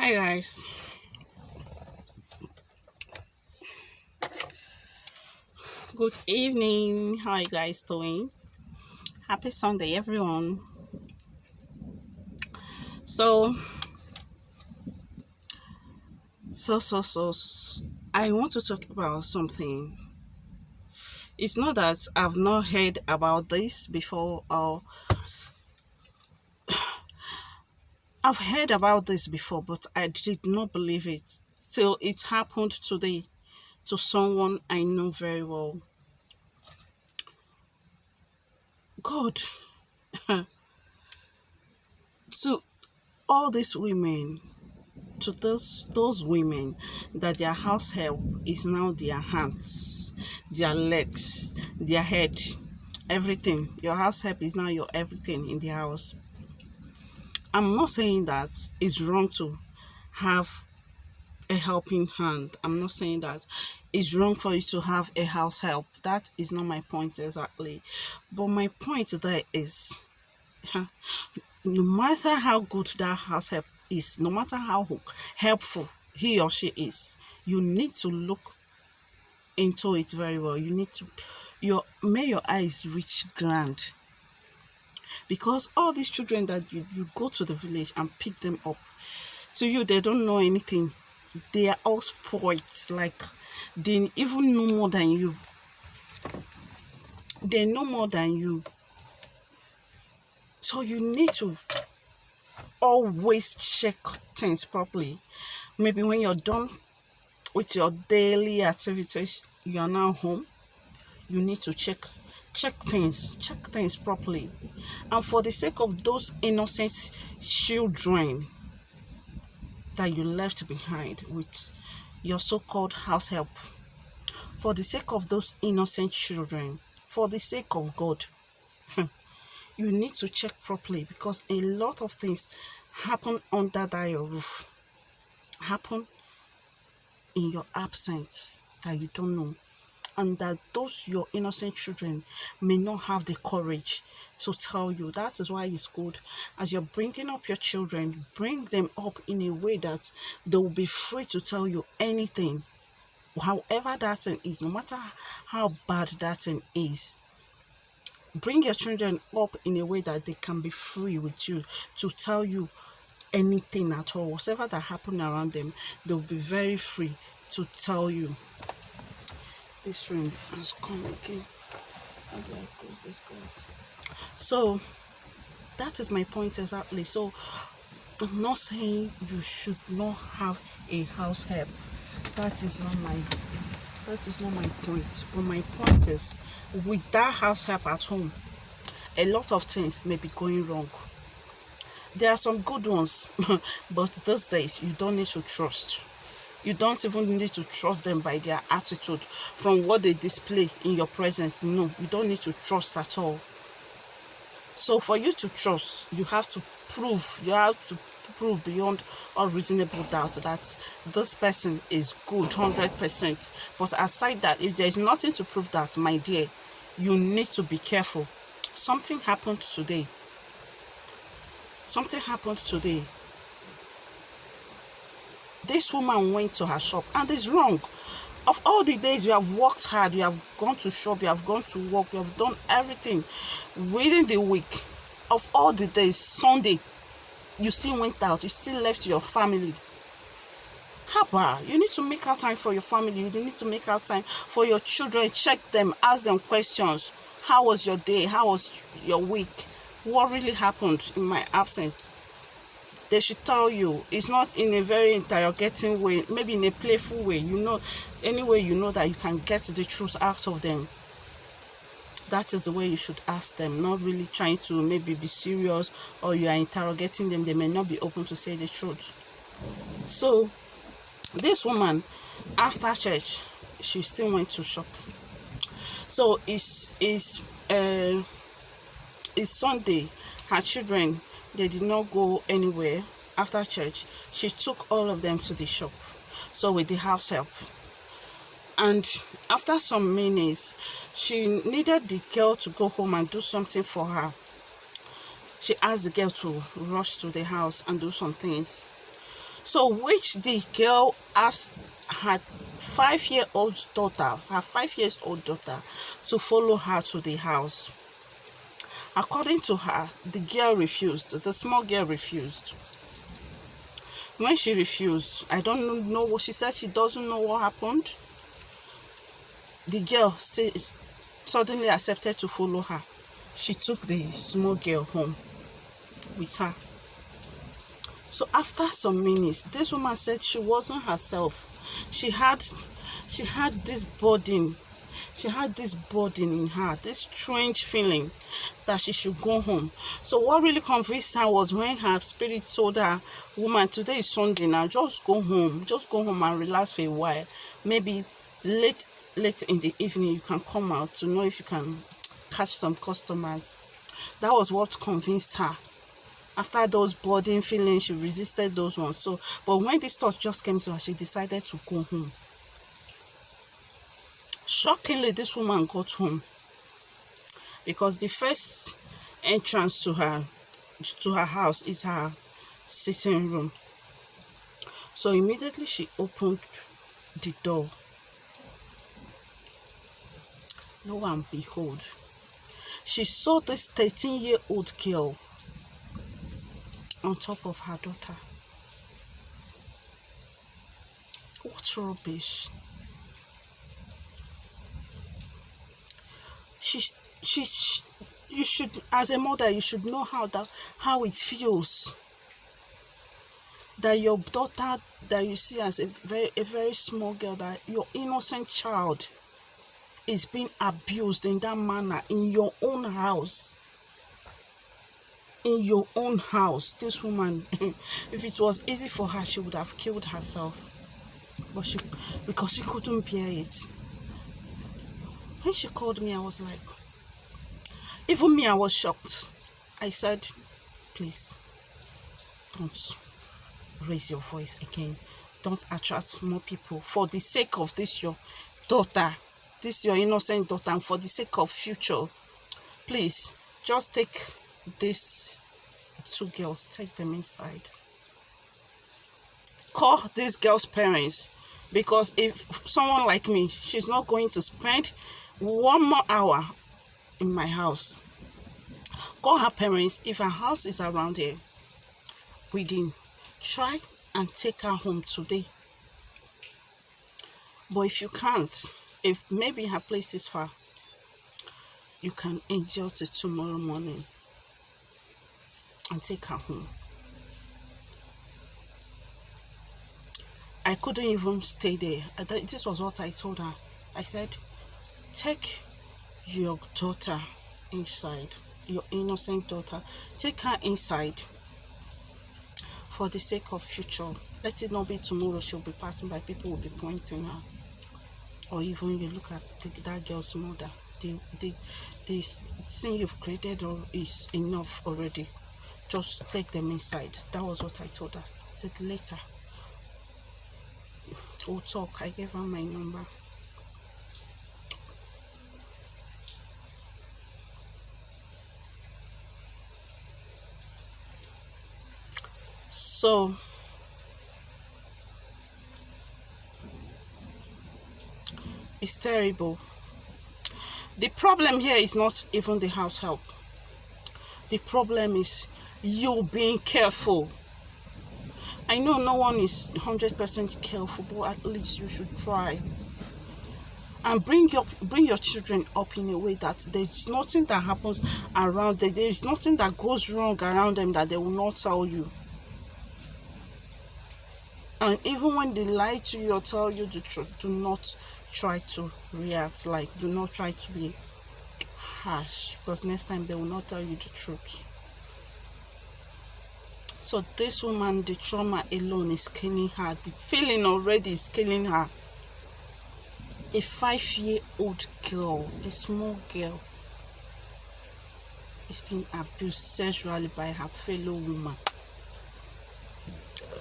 Hi guys, good evening. How are you guys doing? Happy Sunday, everyone. So, I want to talk about something. It's not that I've not heard about this before, or I've heard about this before, but I did not believe it till it happened today to someone I know very well. God, to all these women, to those women that their house help is now their hands, their legs, their head, everything. Your house help is now your everything in the house. I'm not saying that it's wrong to have a helping hand. I'm not saying that it's wrong for you to have a house help. That is not my point exactly. But my point there is no matter how good that house help is, no matter how helpful he or she is, you need to look into it very well. You need to may your eyes reach ground, because all these children that you go to the village and pick them up, to you they don't know anything. They are all spoiled, like they even know more than you. They know more than you. So you need to always check things properly. Maybe when you're done with your daily activities, you are now home, you need to check things properly. And for the sake of those innocent children that you left behind with your so-called house help, for the sake of those innocent children, for the sake of God, you need to check properly, because a lot of things happen under that your roof, happen in your absence that you don't know, and that those your innocent children may not have the courage to tell you. That is why it's good, as you're bringing up your children, bring them up in a way that they will be free to tell you anything, however that thing is, no matter how bad that thing is. Bring your children up in a way that they can be free with you to tell you anything at all, whatever that happened around them, they'll be very free to tell you. This rain has come again. How do I close this glass? So that is my point exactly. So I'm not saying you should not have a house help. That is not my point. But my point is, with that house help at home, a lot of things may be going wrong. There are some good ones, but these days you don't need to trust. You don't even need to trust them by their attitude, from what they display in your presence. No, you don't need to trust at all. So for you to trust, you have to prove beyond all reasonable doubt that this person is good 100%. But aside that, if there is nothing to prove that, my dear, you need to be careful. Something happened today. This woman went to her shop, and it's wrong. Of all the days you have worked hard, you have gone to shop, you have gone to work, you have done everything within the week. Of all the days, Sunday, you still went out, you still left your family. Haba, you need to make out time for your family. You need to make out time for your children. Check them, ask them questions. How was your day? How was your week? What really happened in my absence? They should tell you. It's not in a very interrogating way, maybe in a playful way. Any way you know that you can get the truth out of them. That is the way you should ask them, not really trying to maybe be serious, or you are interrogating them. They may not be open to say the truth. So this woman, after church, she still went to shop. So it's Sunday. Her children, they did not go anywhere after church. She took all of them to the shop, so with the house help. And after some minutes, she needed the girl to go home and do something for her. She asked the girl to rush to the house and do some things. So which the girl asked her 5-year-old daughter, her 5 years old daughter, to follow her to the house. According to her, the girl refused. The small girl refused. When she refused, I don't know what she said. She doesn't know what happened. The girl suddenly accepted to follow her. She took the small girl home with her. So after some minutes, this woman said she wasn't herself. She had this burden. She had this burden in her, this strange feeling that she should go home. So what really convinced her was when her spirit told her, woman, today is Sunday now, just go home. Just go home and relax for a while. Maybe late in the evening you can come out to know if you can catch some customers. That was what convinced her. After those burden feelings, she resisted those ones. So, but when this thought just came to her, she decided to go home. Shockingly, this woman got home because the first entrance to her house is her sitting room. So immediately she opened the door. Lo and behold, she saw this 13-year-old girl on top of her daughter. What rubbish. You should, as a mother, you should know how it feels that your daughter that you see as a very small girl, that your innocent child is being abused in that manner in your own house. In your own house. This woman, if it was easy for her, she would have killed herself. But because she couldn't bear it. When she called me, I was like, even me, I was shocked. I said, please, don't raise your voice again. Don't attract more people. For the sake of this your daughter, this your innocent daughter, and for the sake of future, please, just take these 2 girls, take them inside. Call these girls' parents, because if someone like me, she's not going to spend 1 more hour in my house. Call her parents. If her house is around here within, try and take her home today. But if you can't, if maybe her place is far, you can endure till tomorrow morning and take her home. I couldn't even stay there. This was what I told her. I said, take your daughter inside, your innocent daughter. Take her inside for the sake of future. Let it not be tomorrow she'll be passing by, people will be pointing her. Or even you look at that girl's mother. The thing you've created is enough already. Just take them inside. That was what I told her. I said, later we'll talk. I gave her my number. So it's terrible. The problem here is not even the house help. The problem is you being careful. I know no one is 100% careful, but at least you should try. And bring your children up in a way that there's nothing that happens around them. There is nothing that goes wrong around them that they will not tell you. And even when they lie to you or tell you the truth, do not try to react. Like, do not try to be harsh, because next time they will not tell you the truth. So this woman, the trauma alone is killing her. The feeling already is killing her. A 5-year-old girl, a small girl, is being abused sexually by her fellow woman,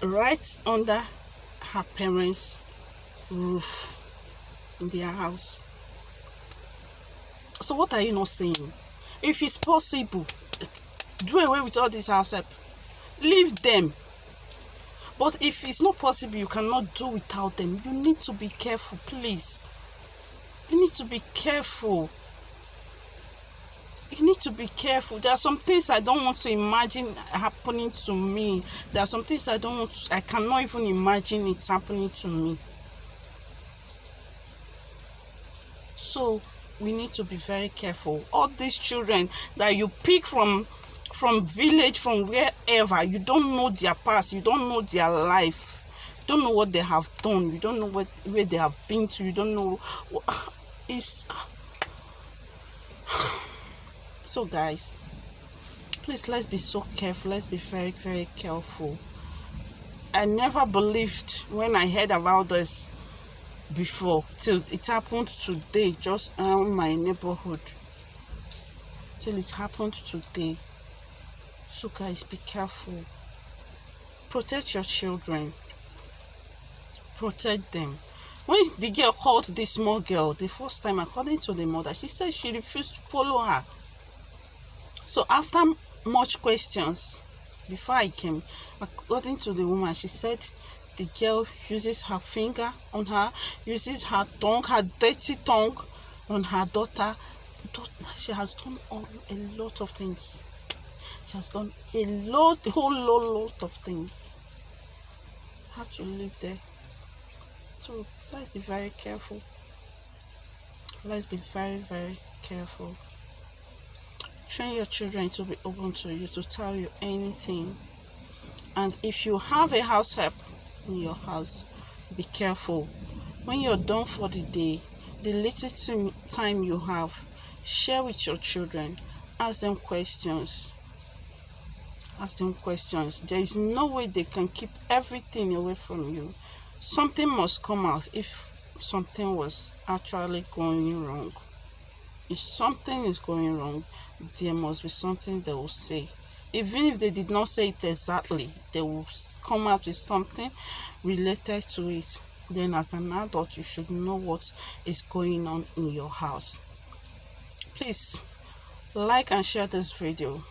right under her parents' roof in their house. So what are you not saying? If it's possible, do away with all this house help. Leave them. But if it's not possible, you cannot do without them, you need to be careful, please. You need to be careful. You need to be careful. There are some things I don't want to imagine happening to me. There are some things I cannot even imagine it's happening to me. So we need to be very careful. All these children that you pick from village, from wherever, you don't know their past, you don't know their life, you don't know what they have done, you don't know where they have been to, you don't know it's so guys, please, let's be so careful. Let's be very, very careful. I never believed when I heard about this before till it happened today, just around my neighborhood, till it happened today. So guys, be careful. Protect your children. Protect them. When the girl called this small girl the first time, according to the mother, she said she refused to follow her. So after much questions, before I came, according to the woman, she said the girl uses her finger on her, uses her tongue, her dirty tongue on her daughter. She has done a lot of things. She has done a whole lot of things. How to live there. So let's be very careful. Let's be very, very careful. Train your children to be open to you, to tell you anything. And if you have a house help in your house, be careful. When you're done for the day, the little time you have, share with your children. Ask them questions. Ask them questions. There is no way they can keep everything away from you. Something must come out if something was actually going wrong. If something is going wrong, there must be something they will say. Even if they did not say it exactly, they will come out with something related to it. Then as an adult, you should know what is going on in your house. Please like and share this video.